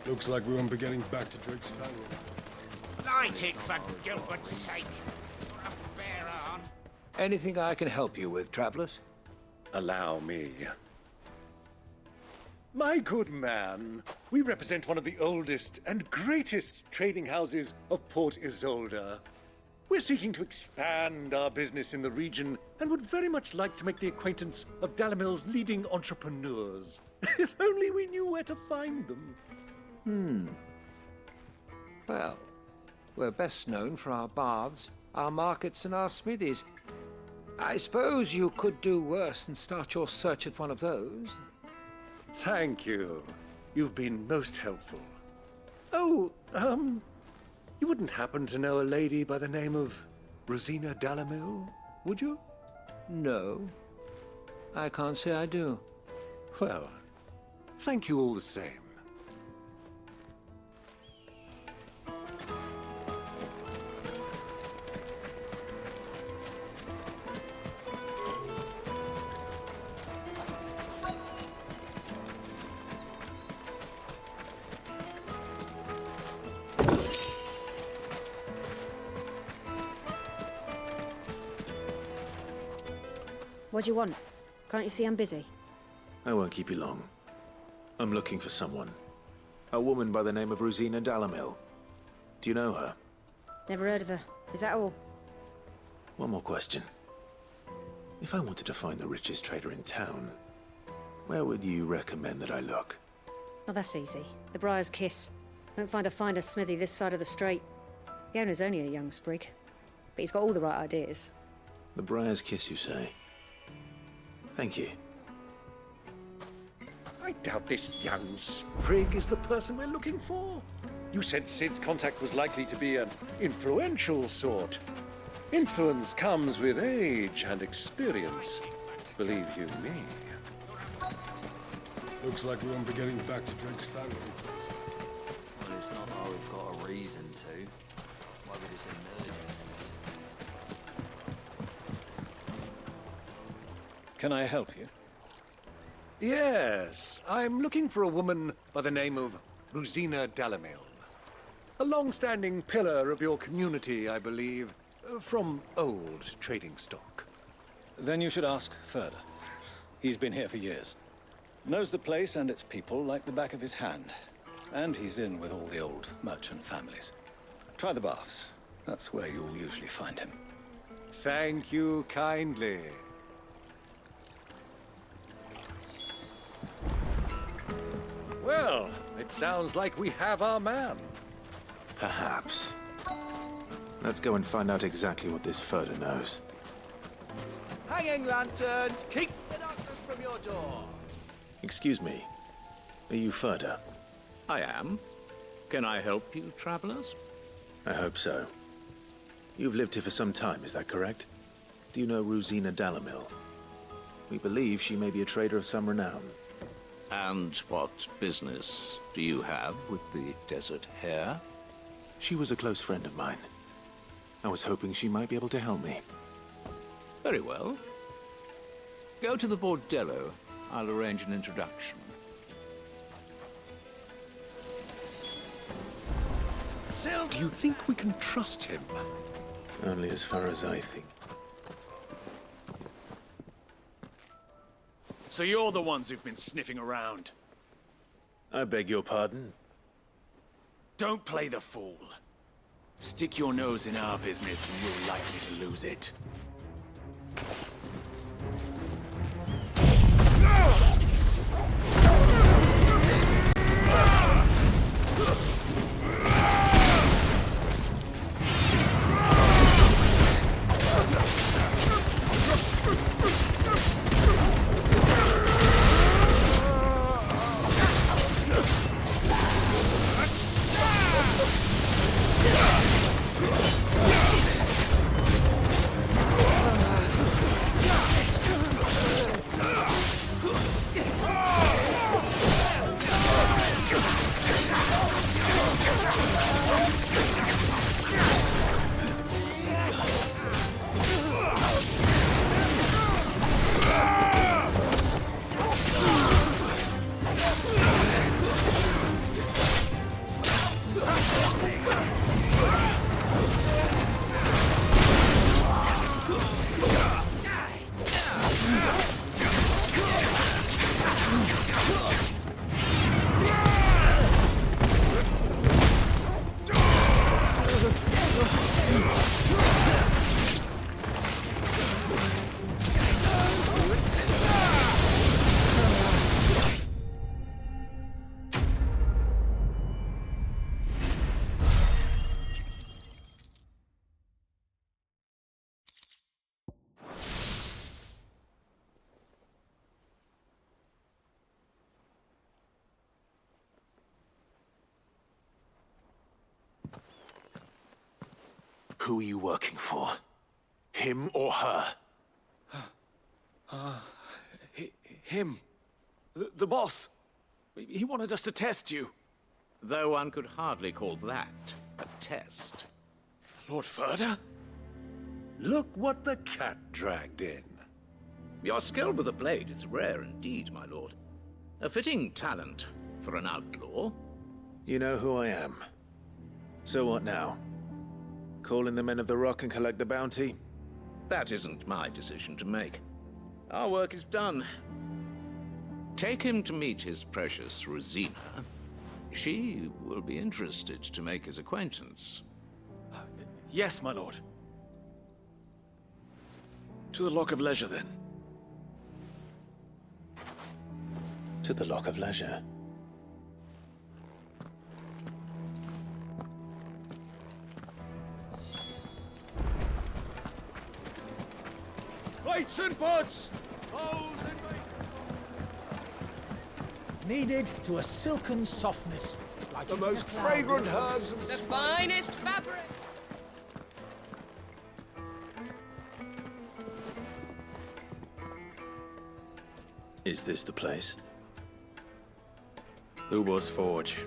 Looks like we won't be getting back to Drake's family. Light it, for Gilbert's sake. You're a bear, aunt. Anything I can help you with, travelers? Allow me. My good man, we represent one of the oldest and greatest trading houses of Port Isolde. We're seeking to expand our business in the region and would very much like to make the acquaintance of Dalamil's leading entrepreneurs. If only we knew where to find them. Well, we're best known for our baths, our markets, and our smithies. I suppose you could do worse than start your search at one of those. Thank you. You've been most helpful. Oh, you wouldn't happen to know a lady by the name of Rosina Dalamil, would you? No, I can't say I do. Well, thank you all the same. What do you want? Can't you see I'm busy? I won't keep you long. I'm looking for someone. A woman by the name of Rosina Dalamil. Do you know her? Never heard of her. Is that all? One more question. If I wanted to find the richest trader in town, where would you recommend that I look? Oh, that's easy. The Briar's Kiss. Don't find a finer smithy this side of the strait. The owner's only a young sprig, but he's got all the right ideas. The Briar's Kiss, you say? Thank you. I doubt this young sprig is the person we're looking for. You said Sid's contact was likely to be an influential sort. Influence comes with age and experience, believe you me. Looks like we won't be getting back to Drake's family. Well, it's not like we've got a reason to. Why would this emergency? Can I help you? Yes, I'm looking for a woman by the name of Rosina Dalamil. A long-standing pillar of your community, I believe, from old trading stock. Then you should ask Furder. He's been here for years. Knows the place and its people like the back of his hand. And he's in with all the old merchant families. Try the baths. That's where you'll usually find him. Thank you kindly. Well, it sounds like we have our man. Perhaps. Let's go and find out exactly what this Furder knows. Hanging lanterns, keep the darkness from your door. Excuse me. Are you Furder? I am. Can I help you, travelers? I hope so. You've lived here for some time, is that correct? Do you know Rosina Dalamil? We believe she may be a trader of some renown. And what business do you have with the desert hare? She was a close friend of mine. I was hoping she might be able to help me. Very well. Go to the bordello. I'll arrange an introduction. Do you think we can trust him? Only as far as I think. So you're the ones who've been sniffing around. I beg your pardon? Don't play the fool. Stick your nose in our business and you're likely to lose it. Who are you working for? Him or her? Him. The boss. He wanted us to test you. Though one could hardly call that a test. Lord Ferda? Look what the cat dragged in. Your skill with the blade is rare indeed, my lord. A fitting talent for an outlaw. You know who I am. So what now? Call in the Men of the Rock and collect the bounty? That isn't my decision to make. Our work is done. Take him to meet his precious Rosina. She will be interested to make his acquaintance. Yes, my lord. To the Lock of Leisure, then. To the Lock of Leisure. Plates and pots! Bowls and Kneaded to a silken softness. Like The most fragrant herbs and The finest fabric. Is this the place? Ubor's Forge.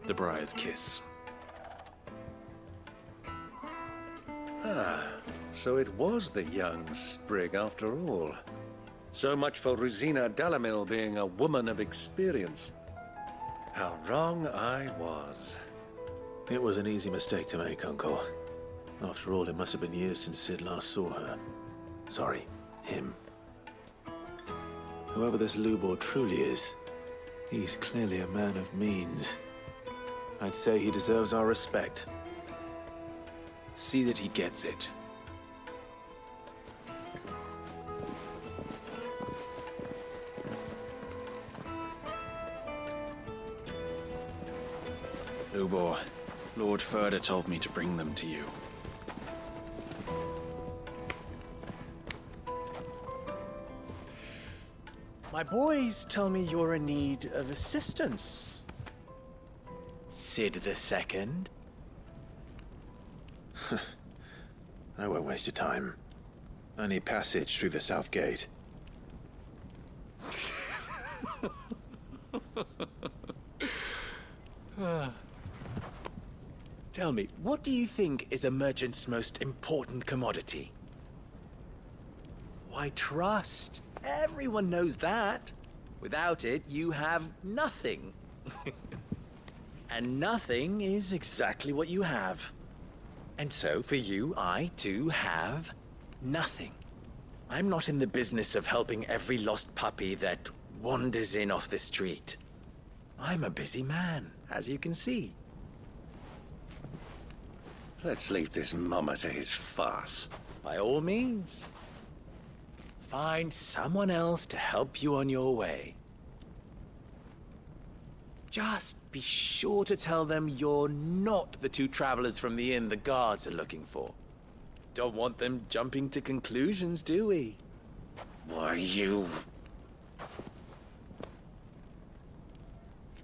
The Briar's Kiss. So it was the young sprig after all. So much for Rosina Dalamil being a woman of experience. How wrong I was. It was an easy mistake to make, Uncle. After all, it must have been years since Sid last saw her. Sorry, him. Whoever this Lubor truly is, he's clearly a man of means. I'd say he deserves our respect. See that he gets it. Lubor, Lord Ferda told me to bring them to you. My boys tell me you're in need of assistance. Sid the Second? I won't waste your time. I need passage through the south gate. Tell me, what do you think is a merchant's most important commodity? Why, trust. Everyone knows that. Without it, you have nothing. And nothing is exactly what you have. And so, for you, I, too, have nothing. I'm not in the business of helping every lost puppy that wanders in off the street. I'm a busy man, as you can see. Let's leave this mummer to his farce. By all means. Find someone else to help you on your way. Just be sure to tell them you're not the two travelers from the inn the guards are looking for. Don't want them jumping to conclusions, do we? Why, you...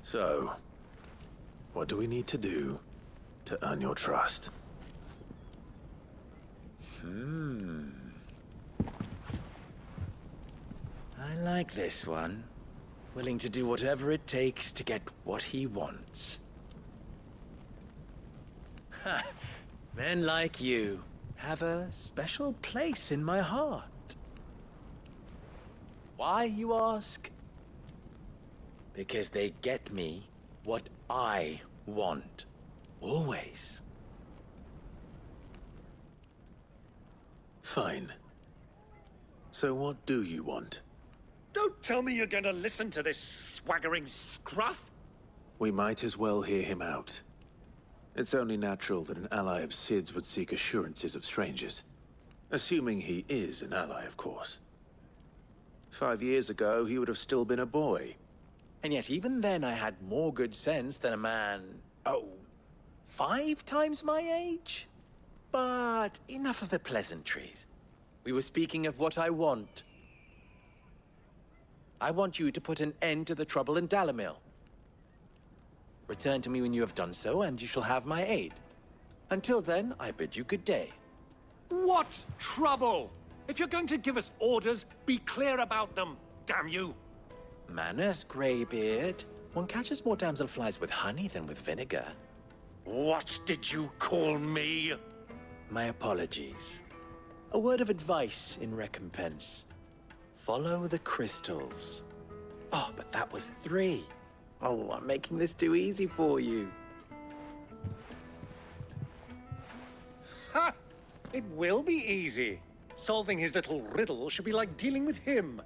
So, what do we need to do to earn your trust? I like this one. Willing to do whatever it takes to get what he wants. Ha! Men like you have a special place in my heart. Why, you ask? Because they get me what I want. Always. Fine. So what do you want? Don't tell me you're going to listen to this swaggering scruff! We might as well hear him out. It's only natural that an ally of Sid's would seek assurances of strangers. Assuming he is an ally, of course. 5 years ago, he would have still been a boy. And yet even then I had more good sense than a man, 5 times my age? But enough of the pleasantries. We were speaking of what I want. I want you to put an end to the trouble in Dalamil. Return to me when you have done so, and you shall have my aid. Until then, I bid you good day. What trouble? If you're going to give us orders, be clear about them, damn you! Manners, Greybeard. One catches more damselflies with honey than with vinegar. What did you call me? My apologies. A word of advice in recompense. Follow the crystals. Oh, but that was 3. Oh, I'm making this too easy for you. Ha! It will be easy. Solving his little riddle should be like dealing with him.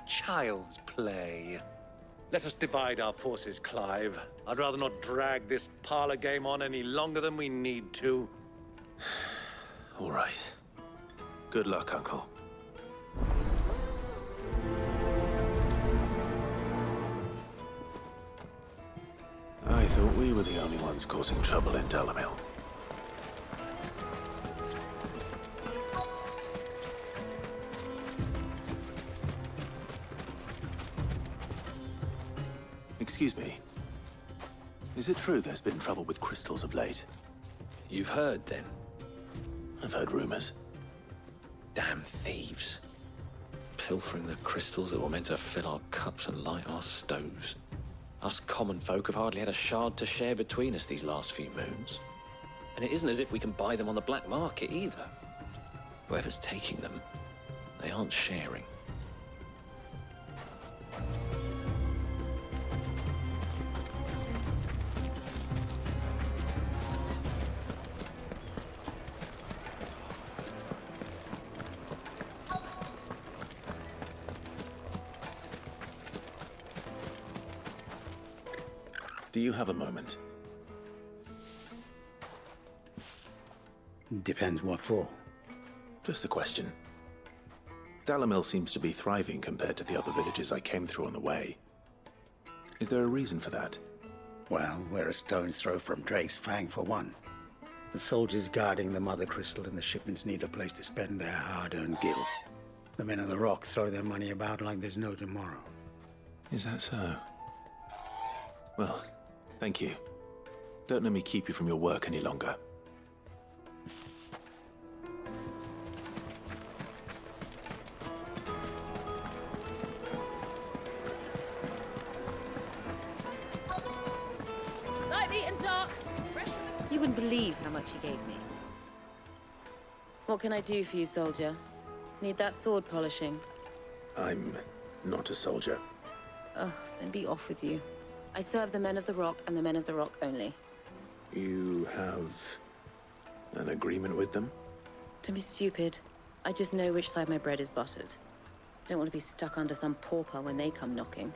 Child's play. Let us divide our forces, Clive. I'd rather not drag this parlor game on any longer than we need to. All right. Good luck, Uncle. I thought we were the only ones causing trouble in Dalamil. Excuse me. Is it true there's been trouble with crystals of late? You've heard, then? I've heard rumors. Damn thieves. Pilfering the crystals that were meant to fill our cups and light our stoves. Us common folk have hardly had a shard to share between us these last few moons. And it isn't as if we can buy them on the black market either. Whoever's taking them, they aren't sharing. Do you have a moment? Depends what for. Just a question. Dalamil seems to be thriving compared to the other villages I came through on the way. Is there a reason for that? Well, we're a stone's throw from Drake's Fang for one. The soldiers guarding the Mother Crystal and the shipments need a place to spend their hard-earned gil. The men of the Rock throw their money about like there's no tomorrow. Is that so? Well, thank you. Don't let me keep you from your work any longer. Light, neat and dark. You wouldn't believe how much he gave me. What can I do for you, soldier? Need that sword polishing? I'm not a soldier. Ugh, then be off with you. I serve the men of the Rock and the men of the Rock only. You have an agreement with them? Don't be stupid. I just know which side my bread is buttered. Don't want to be stuck under some pauper when they come knocking.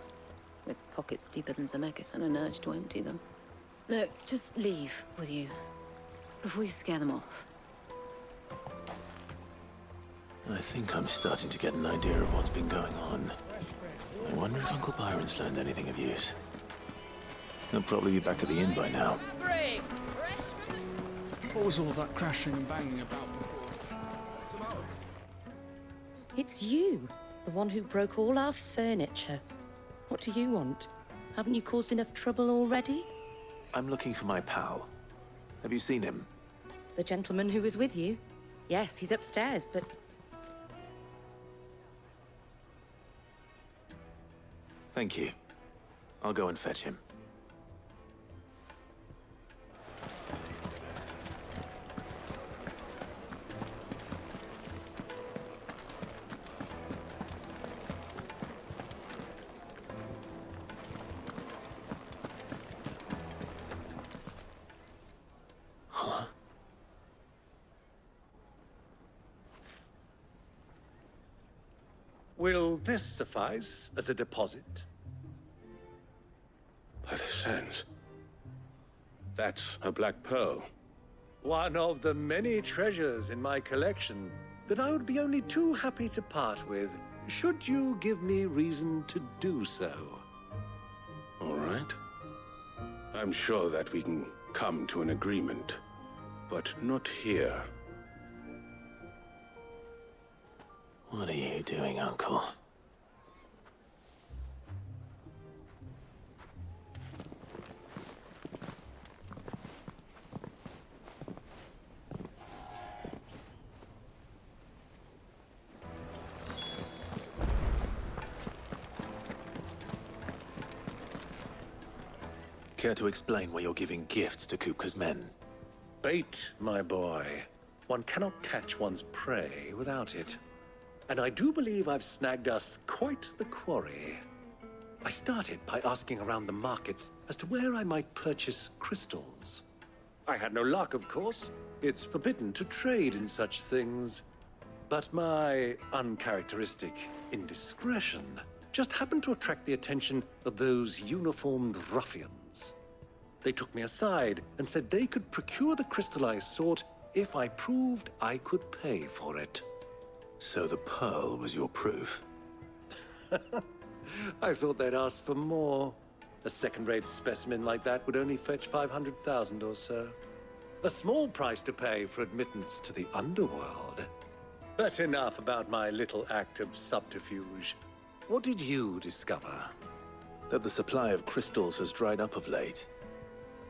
With pockets deeper than Zemeckis and an urge to empty them. No, just leave, will you? Before you scare them off. I think I'm starting to get an idea of what's been going on. I wonder if Uncle Byron's learned anything of use. He'll probably be back at the inn by now. Briggs, fresh from What was all of that crashing and banging about before? It's you, the one who broke all our furniture. What do you want? Haven't you caused enough trouble already? I'm looking for my pal. Have you seen him? The gentleman who was with you? Yes, he's upstairs, but... Thank you. I'll go and fetch him. Huh? Will this suffice as a deposit? By the sands. That's a black pearl. One of the many treasures in my collection that I would be only too happy to part with, should you give me reason to do so. All right. I'm sure that we can come to an agreement, but not here. What are you doing, Uncle? Care to explain why you're giving gifts to Kupka's men? Bait, my boy. One cannot catch one's prey without it. And I do believe I've snagged us quite the quarry. I started by asking around the markets as to where I might purchase crystals. I had no luck, of course. It's forbidden to trade in such things. But my uncharacteristic indiscretion just happened to attract the attention of those uniformed ruffians. They took me aside and said they could procure the crystal I sought if I proved I could pay for it. So the pearl was your proof? I thought they'd ask for more. A second-rate specimen like that would only fetch 500,000 or so. A small price to pay for admittance to the underworld. But enough about my little act of subterfuge. What did you discover? That the supply of crystals has dried up of late.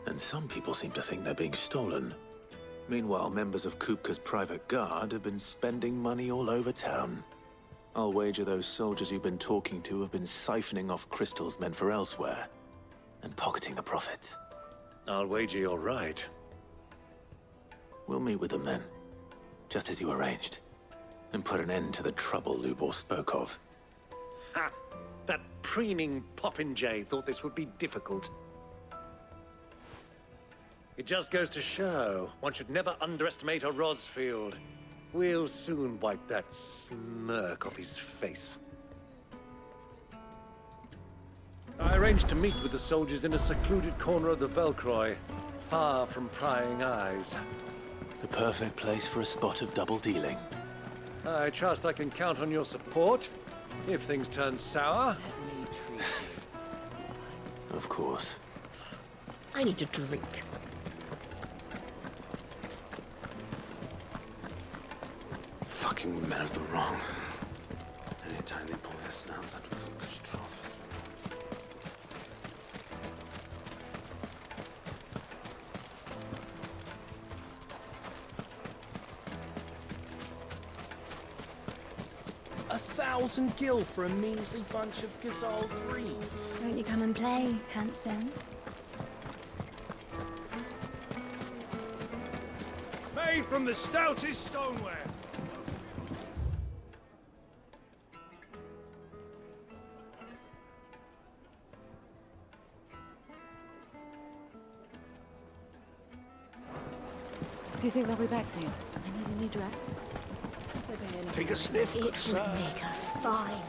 And some people seem to think they're being stolen. Meanwhile, members of Kupka's private guard have been spending money all over town. I'll wager those soldiers you've been talking to have been siphoning off crystals meant for elsewhere, and pocketing the profits. I'll wager you're right. We'll meet with them then, just as you arranged, and put an end to the trouble Lubor spoke of. Ha! That preening popinjay thought this would be difficult. It just goes to show, one should never underestimate a Rosfield. We'll soon wipe that smirk off his face. I arranged to meet with the soldiers in a secluded corner of the Velcroy, far from prying eyes. The perfect place for a spot of double dealing. I trust I can count on your support, if things turn sour. Of course. I need to drink. Fucking men of the wrong. Anytime they pull their snouts out of Kupka's trough is A 1,000 gil for a measly bunch of Gazal greens. Won't you come and play, handsome? Made from the stoutest stoneware. Do you think they'll be back soon? I need a new dress. Take a sniff, good sir. Make a fine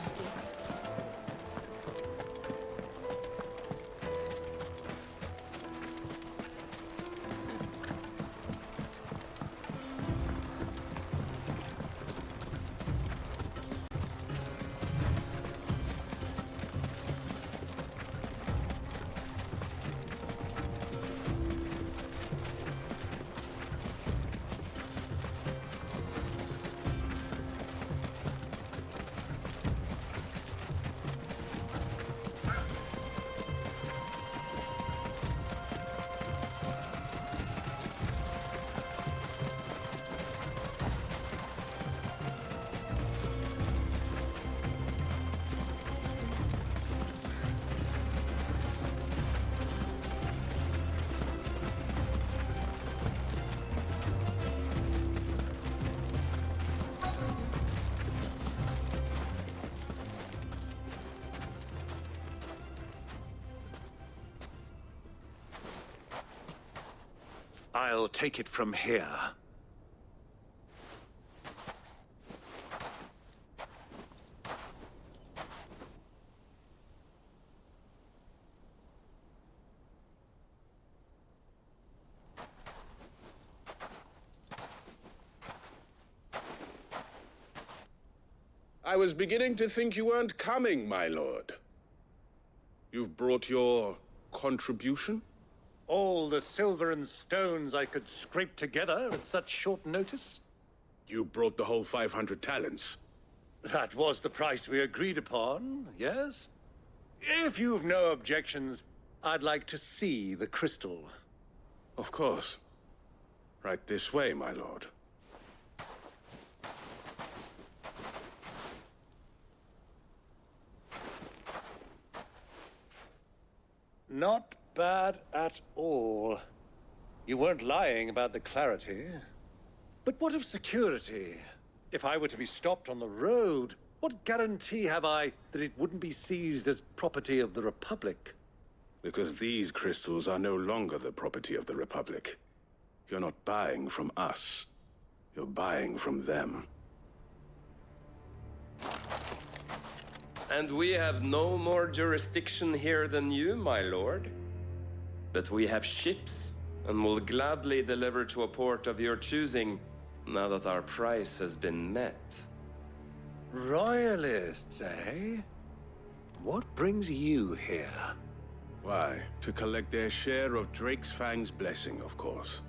I'll take it from here. I was beginning to think you weren't coming, my lord. You've brought your contribution? All the silver and stones I could scrape together at such short notice? You brought the whole 500 talents. That was the price we agreed upon, yes? If you've no objections, I'd like to see the crystal. Of course. Right this way, my lord. Not bad at all. You weren't lying about the clarity. But what of security? If I were to be stopped on the road, what guarantee have I that it wouldn't be seized as property of the Republic? Because these crystals are no longer the property of the Republic. You're not buying from us. You're buying from them. And we have no more jurisdiction here than you, my lord. But we have ships, and will gladly deliver to a port of your choosing, now that our price has been met. Royalists, eh? What brings you here? Why, to collect their share of Drake's Fang's blessing, of course.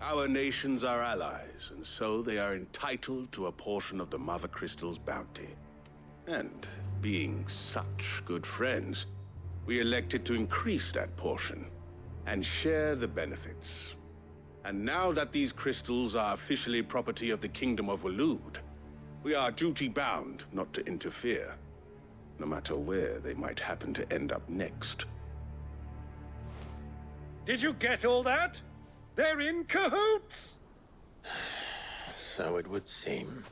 Our nations are allies, and so they are entitled to a portion of the Mother Crystal's bounty. And, being such good friends, we elected to increase that portion and share the benefits. And now that these crystals are officially property of the Kingdom of Waloed, we are duty-bound not to interfere, no matter where they might happen to end up next. Did you get all that? They're in cahoots! So it would seem.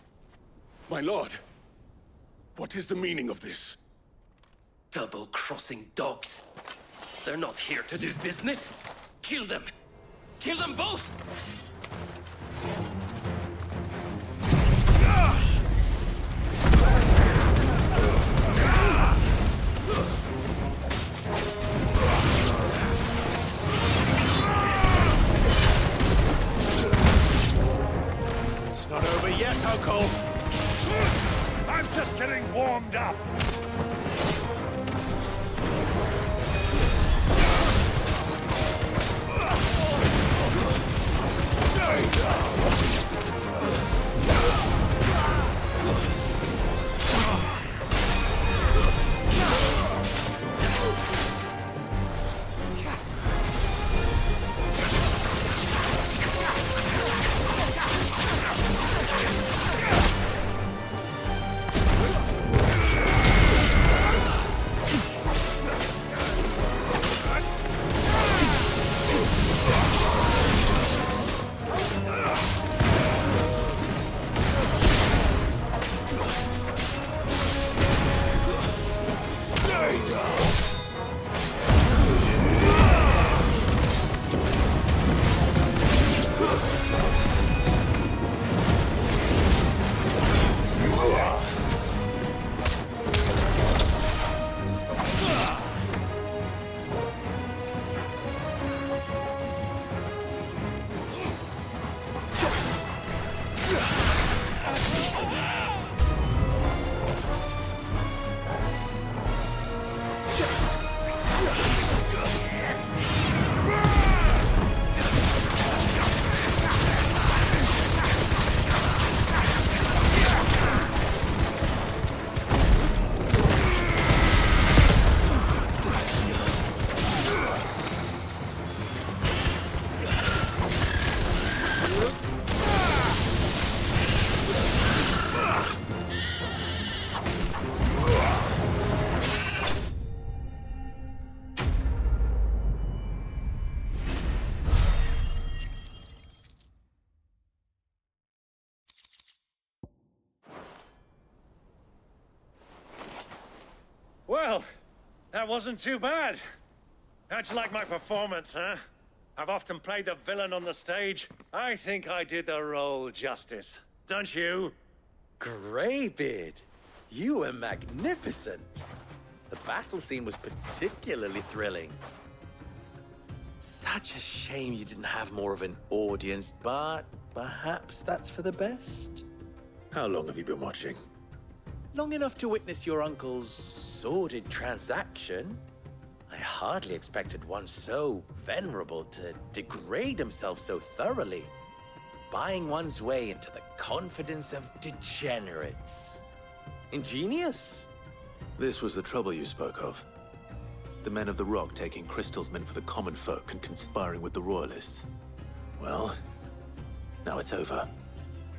My lord, what is the meaning of this? Double-crossing dogs. They're not here to do business. Kill them. Kill them both! It's not over yet, Uncle. I'm just getting warmed up. Well, that wasn't too bad. How'd you like my performance, huh? I've often played the villain on the stage. I think I did the role justice. Don't you? Greybeard, you were magnificent. The battle scene was particularly thrilling. Such a shame you didn't have more of an audience, but perhaps that's for the best. How long have you been watching? Long enough to witness your uncle's sordid transaction. I hardly expected one so venerable to degrade himself so thoroughly, buying one's way into the confidence of degenerates. Ingenious. This was the trouble you spoke of. The men of the Rock taking crystals meant for the common folk and conspiring with the Royalists. Well, now it's over.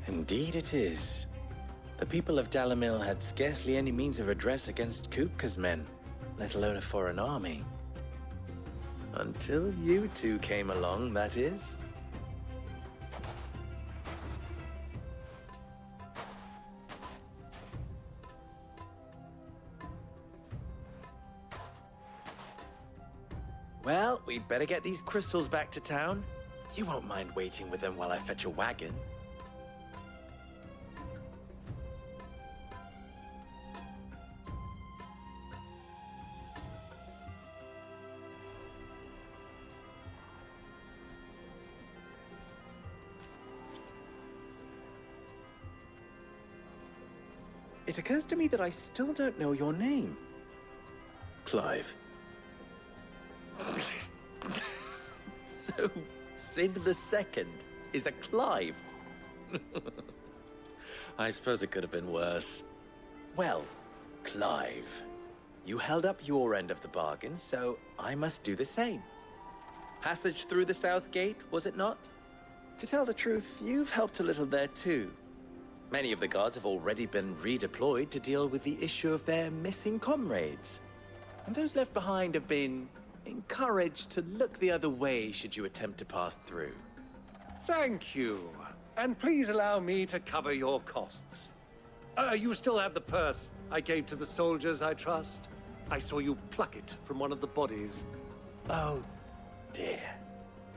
Indeed it is. The people of Dalamil had scarcely any means of redress against Kupka's men, let alone a foreign army. Until you two came along, that is. Well, we'd better get these crystals back to town. You won't mind waiting with them while I fetch a wagon. It occurs to me that I still don't know your name. Clive. So, Sid the Second is a Clive. I suppose it could have been worse. Well, Clive, you held up your end of the bargain, so I must do the same. Passage through the South Gate, was it not? To tell the truth, you've helped a little there too. Many of the guards have already been redeployed to deal with the issue of their missing comrades. And those left behind have been encouraged to look the other way should you attempt to pass through. Thank you. And please allow me to cover your costs. You still have the purse I gave to the soldiers, I trust? I saw you pluck it from one of the bodies. Oh, dear.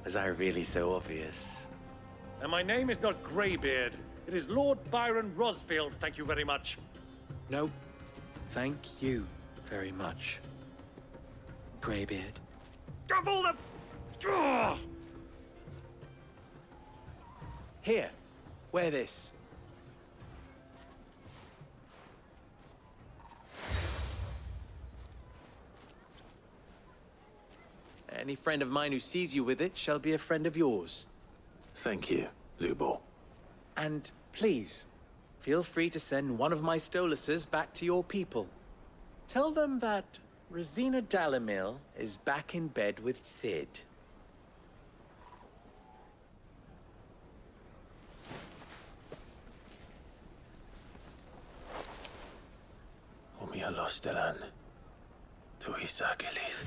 Was I really so obvious? And my name is not Greybeard. It is Lord Byron Rosfield, thank you very much. No, thank you very much, Greybeard. Of all the... Ugh! Here, wear this. Any friend of mine who sees you with it shall be a friend of yours. Thank you, Lubor. And please, feel free to send one of my Stoluses back to your people. Tell them that Rosina Dalamil is back in bed with Sid. Omia Lostelan. Tuisa Gelis.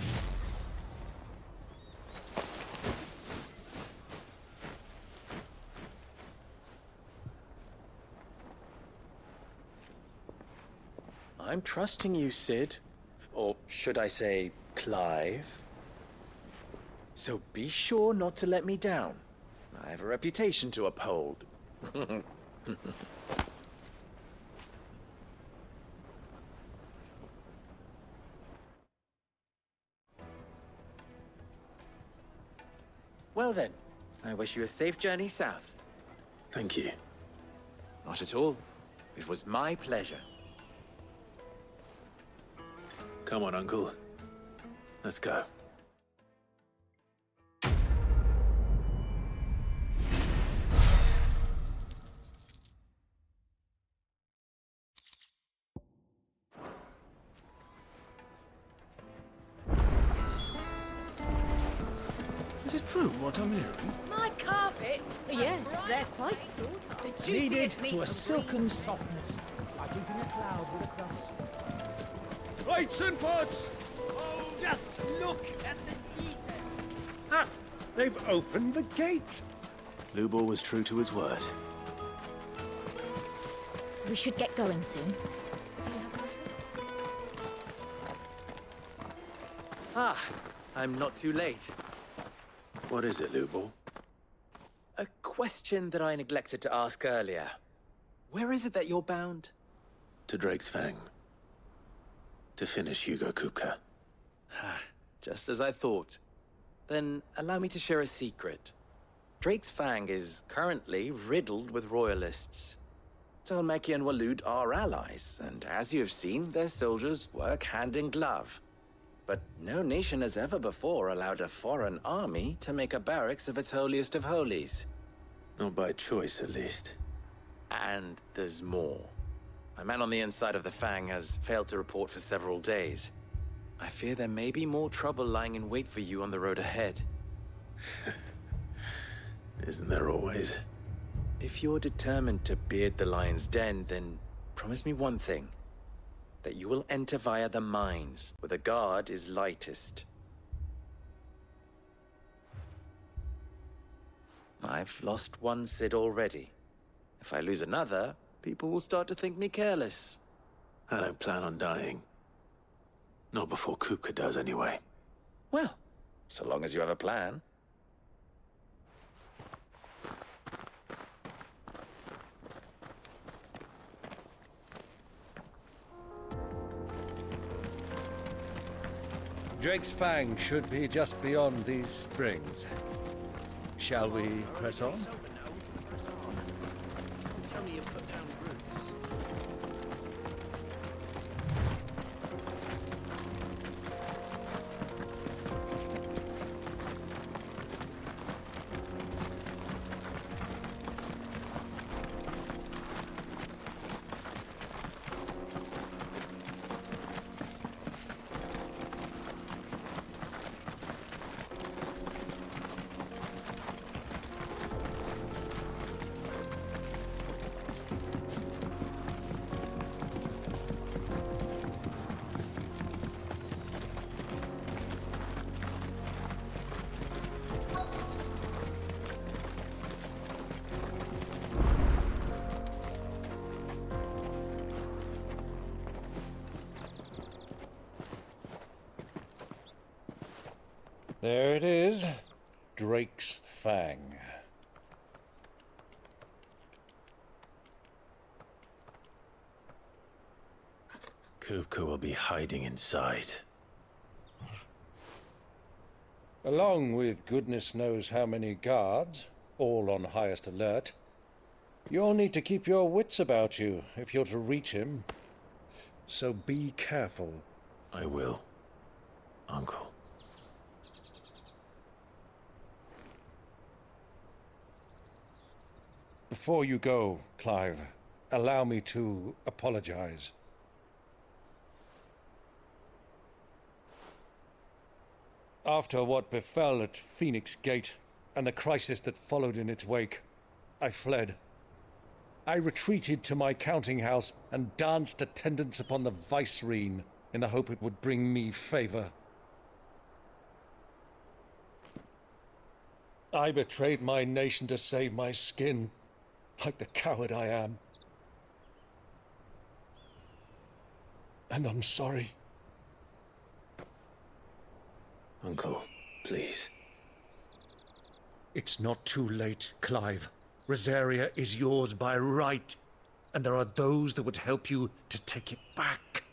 I'm trusting you, Sid. Or should I say, Clive? So be sure not to let me down. I have a reputation to uphold. Well then, I wish you a safe journey south. Thank you. Not at all. It was my pleasure. Come on, Uncle. Let's go. Is it true what I'm hearing? My carpets? Yes, they're quite sought after. The Kneaded juiciest meat to a from silken softness, like eating a cloud with a crust. Plates and pots! Oh, just look at the detail. Ah! They've opened the gate! Lubor was true to his word. We should get going soon. Ah, I'm not too late. What is it, Lubor? A question that I neglected to ask earlier. Where is it that you're bound? To Drake's Fang. To finish Hugo Kupka. Just as I thought. Then allow me to share a secret. Drake's Fang is currently riddled with royalists. Talmeki and Walud are allies, and as you have seen, their soldiers work hand in glove. But no nation has ever before allowed a foreign army to make a barracks of its holiest of holies. Not by choice, at least. And there's more. My man on the inside of the Fang has failed to report for several days. I fear there may be more trouble lying in wait for you on the road ahead. Isn't there always? If you're determined to beard the lion's den, then promise me one thing. That you will enter via the mines, where the guard is lightest. I've lost one Cid already. If I lose another, people will start to think me careless. I don't plan on dying. Not before Kupka does, anyway. Well, so long as you have a plan. Drake's Fang should be just beyond these springs. Shall we press on? Tell me you put down roots. There it is. Drake's Fang. Kupka will be hiding inside. Along with goodness knows how many guards, all on highest alert. You'll need to keep your wits about you if you're to reach him. So be careful. I will, Uncle. Before you go, Clive, allow me to apologize. After what befell at Phoenix Gate and the crisis that followed in its wake, I fled. I retreated to my counting house and danced attendance upon the vicereine in the hope it would bring me favor. I betrayed my nation to save my skin, like the coward I am. And I'm sorry. Uncle, please. It's not too late, Clive. Rosaria is yours by right, and there are those that would help you to take it back.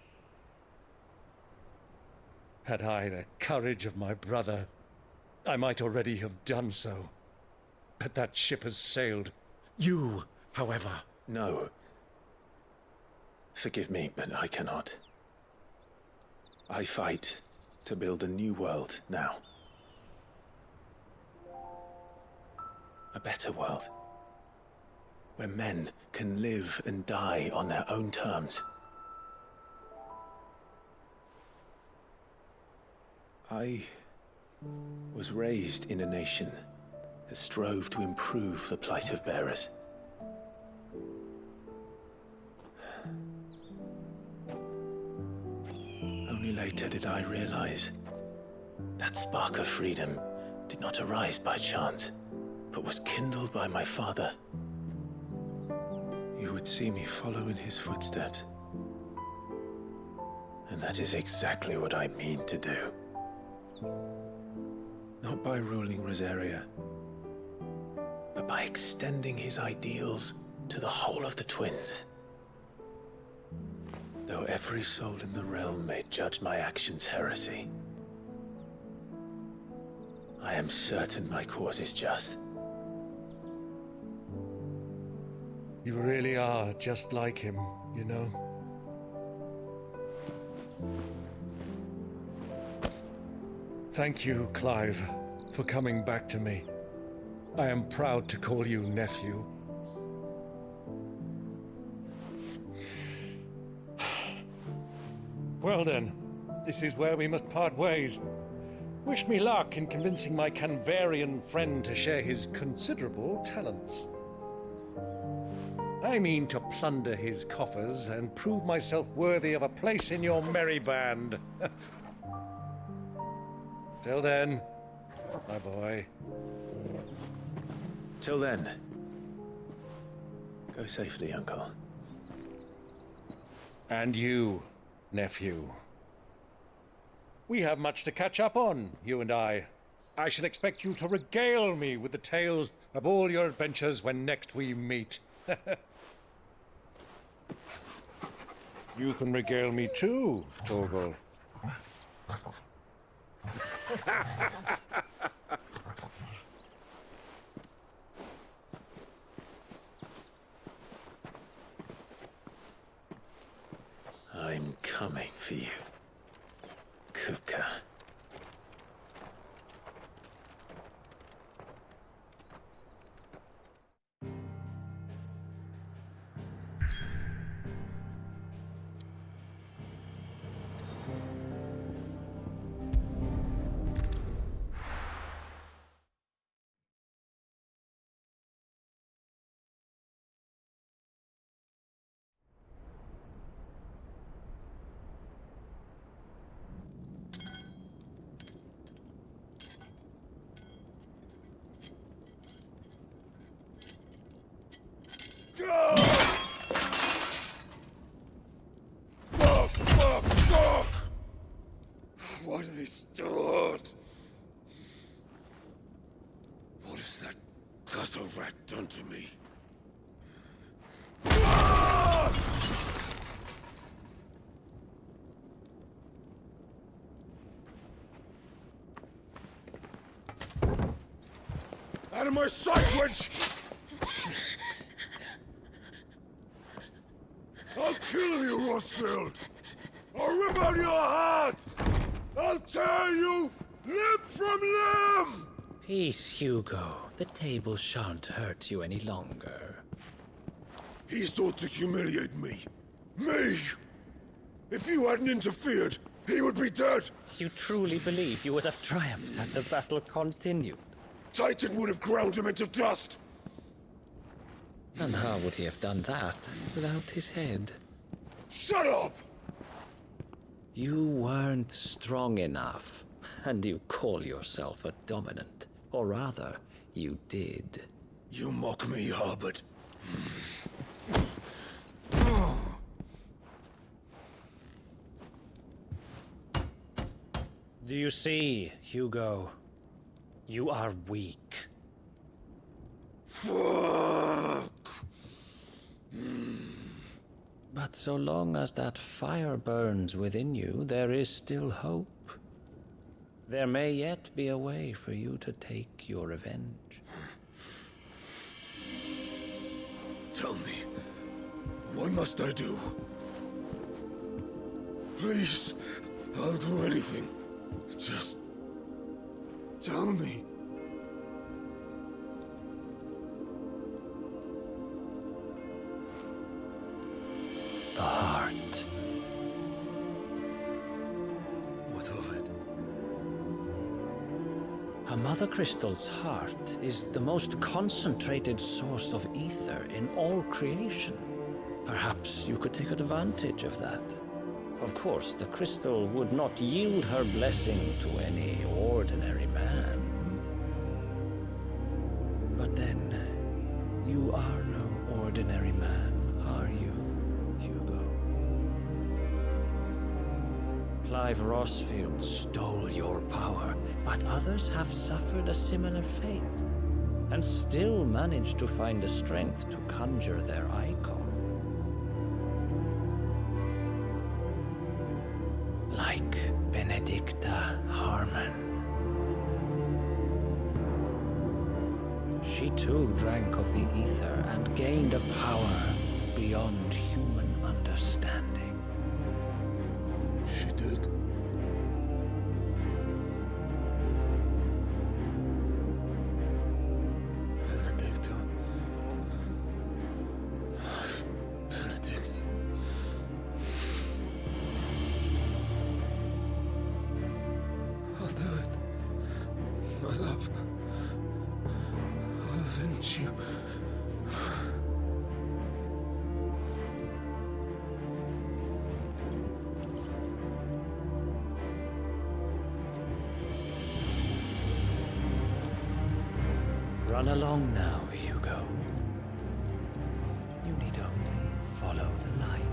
Had I the courage of my brother, I might already have done so. But that ship has sailed. You, however... No. Forgive me, but I cannot. I fight to build a new world now. A better world. Where men can live and die on their own terms. I was raised in a nation that strove to improve the plight of bearers. Only later did I realize that spark of freedom did not arise by chance, but was kindled by my father. You would see me follow in his footsteps. And that is exactly what I mean to do. Not by ruling Rosaria, but by extending his ideals to the whole of the twins. Though every soul in the realm may judge my actions heresy, I am certain my cause is just. You really are just like him, you know? Thank you, Clive, for coming back to me. I am proud to call you nephew. Well then, this is where we must part ways. Wish me luck in convincing my Canvarian friend to share his considerable talents. I mean to plunder his coffers and prove myself worthy of a place in your merry band. Till then, my boy. Till then, go safely, Uncle. And you, nephew. We have much to catch up on, you and I. I shall expect you to regale me with the tales of all your adventures when next we meet. You can regale me too, Torgal. I'm coming for you, Kupka. Fuck! Why do they start? What has that gutter rat done to me? Out of my sight, wench! I'll kill you, Rosfield! I'll rip out your heart! I'll tear you limb from limb! Peace, Hugo. The table shan't hurt you any longer. He sought to humiliate me. Me! If you hadn't interfered, he would be dead! You truly believe you would have triumphed had the battle continued? Titan would have ground him into dust! And how would he have done that without his head? Shut up! You weren't strong enough, and you call yourself a dominant. Or rather, you did. You mock me, Harbert. Do you see, Hugo? You are weak. Fuck! But so long as that fire burns within you, there is still hope. There may yet be a way for you to take your revenge. Tell me, what must I do? Please, I'll do anything. Just tell me. The heart. What of it? A Mother Crystal's heart is the most concentrated source of ether in all creation. Perhaps you could take advantage of that. Of course, the crystal would not yield her blessing to any ordinary man. But then, you are no ordinary man, are you, Hugo? Clive Rosfield stole your power, but others have suffered a similar fate, and still managed to find the strength to conjure their icon. Like Benedicta Harmon. She too drank of the ether and gained a power beyond human understanding. She did. Benedicta. Benedict. I'll do it. My love. I'll avenge you. Run along now, Hugo. You need only follow the light.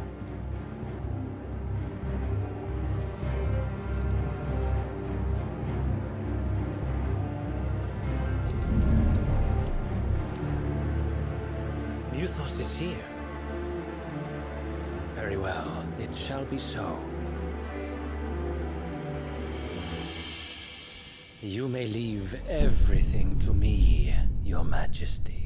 Muthos is here. Very well, it shall be so. You may leave everything to me, Your Majesty.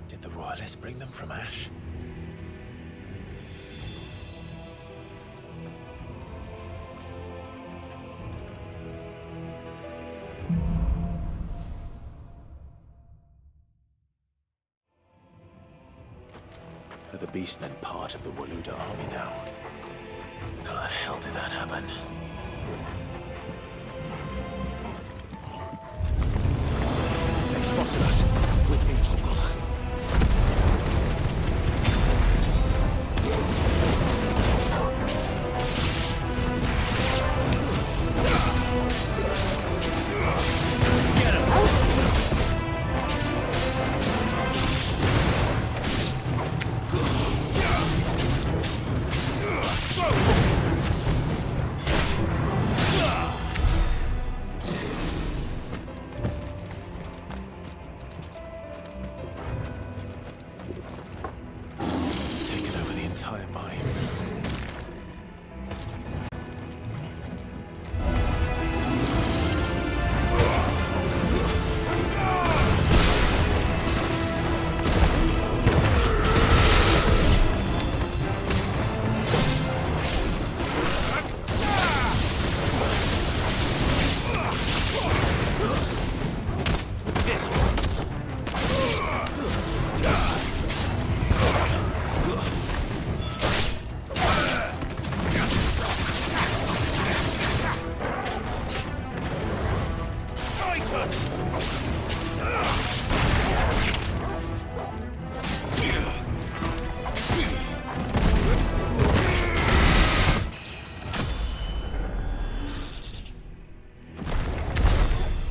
Did the royalists bring them from Ash? Are the beastmen part of the Waluda army now? How the hell did that happen? They've spotted us. With me, Toggle.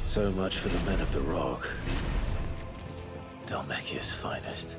So much for the men of the Rock. Dhalmekia's finest.